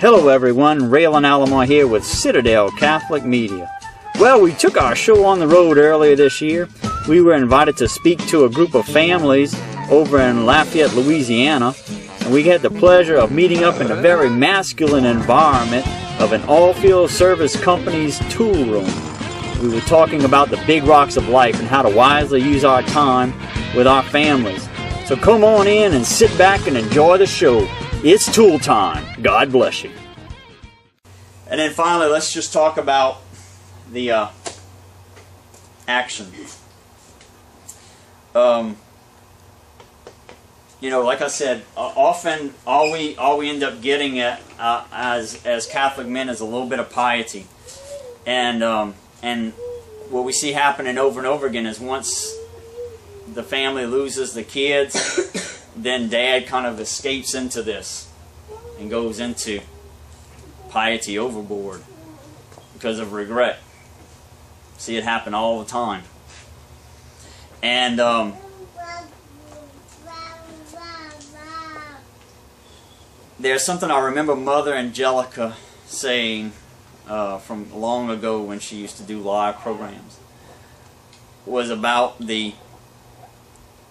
Hello everyone, Raylan Alomar here with Citadel Catholic Media. Well, we took our show on the road earlier this year. We were invited to speak to a group of families over in Lafayette, Louisiana, and we had the pleasure of meeting up in the very masculine environment of an all-field service company's tool room. We were talking about the big rocks of life and how to wisely use our time with our families. So come on in and sit back and enjoy the show. It's tool time. God bless you. And then finally, let's just talk about the action. You know, like I said, often all we end up getting as Catholic men is a little bit of piety, and what we see happening over and over again is once the family loses the kids, then dad kind of escapes into this and goes into piety overboard because of regret. See it happen all the time. And there's something I remember Mother Angelica saying from long ago when she used to do live programs, was about the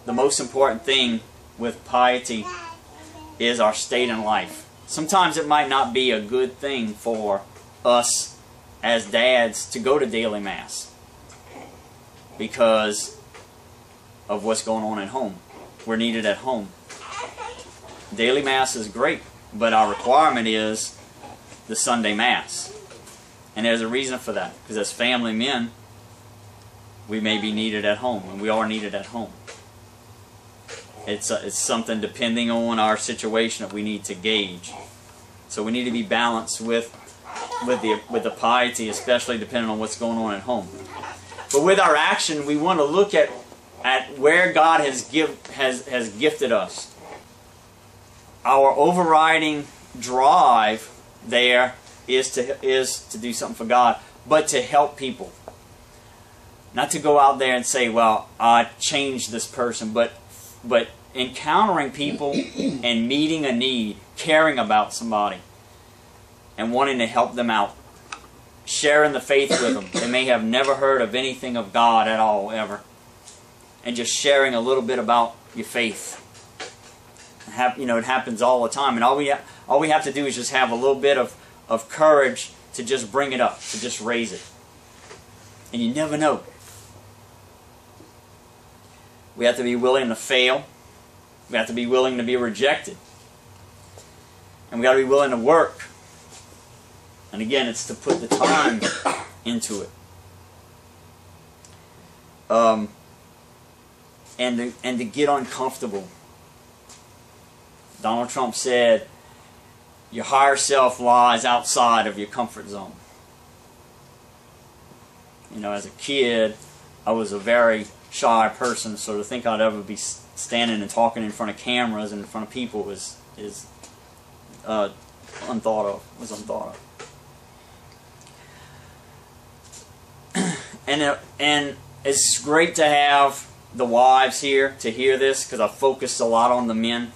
most important thing with piety is our state in life. Sometimes it might not be a good thing for us as dads to go to daily mass because of what's going on at home. We're needed at home. Daily mass is great, but our requirement is the Sunday mass. And there's a reason for that, because as family men, we may be needed at home, and we are needed at home. It's something depending on our situation that we need to gauge. So we need to be balanced with the piety, especially depending on what's going on at home. But with our action, we want to look at where God has gifted us. Our overriding drive there is to do something for God, but to help people. Not to go out there and say, well, I changed this person, but encountering people and meeting a need, caring about somebody, and wanting to help them out. Sharing the faith with them. They may have never heard of anything of God at all, ever. And just sharing a little bit about your faith. You know, it happens all the time. And all we have to do is just have a little bit of courage to just bring it up, to just raise it. And you never know. We have to be willing to fail. We have to be willing to be rejected. And we got to be willing to work. And again, it's to put the time into it. And to get uncomfortable. Donald Trump said, your higher self lies outside of your comfort zone. You know, as a kid, I was a very shy person, so to think I'd ever be standing and talking in front of cameras and in front of people is unthought of. Was unthought of. And it's great to have the wives here to hear this, because I focused a lot on the men.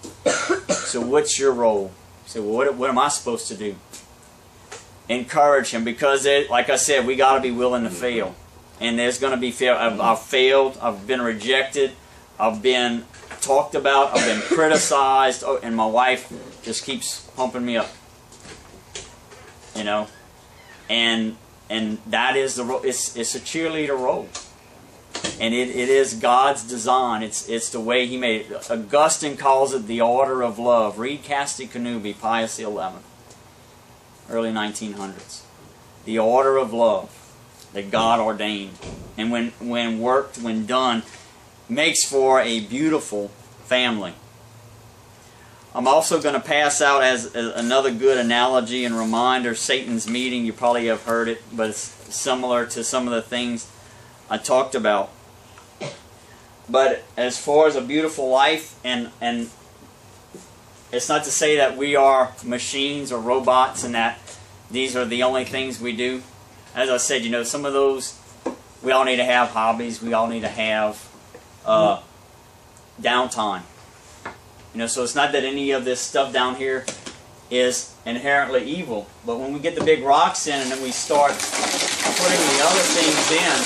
So what's your role? So what am I supposed to do? Encourage him, because like I said, we got to be willing to fail. And there's going to be fail. I've failed. I've been rejected. I've been talked about. I've been criticized. Oh, and my wife just keeps pumping me up. You know, and that is the role. It's a cheerleader role, and it is God's design. It's the way He made it. Augustine calls it the order of love. Read Casti Connubii, Pius XI, early 1900s. The order of love that God ordained, and when worked, when done, makes for a beautiful family. I'm also going to pass out as another good analogy and reminder, Satan's meeting. You probably have heard it, but it's similar to some of the things I talked about. But as far as a beautiful life, and it's not to say that we are machines or robots and that these are the only things we do. As I said, you know, some of those, we all need to have hobbies. We all need to have downtime. You know, so it's not that any of this stuff down here is inherently evil. But when we get the big rocks in and then we start putting the other things in,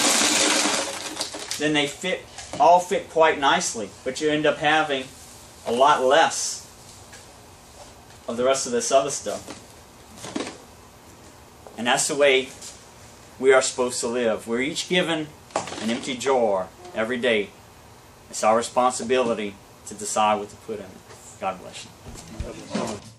then they all fit quite nicely. But you end up having a lot less of the rest of this other stuff. And that's the way we are supposed to live. We're each given an empty jar every day. It's our responsibility to decide what to put in it. God bless you.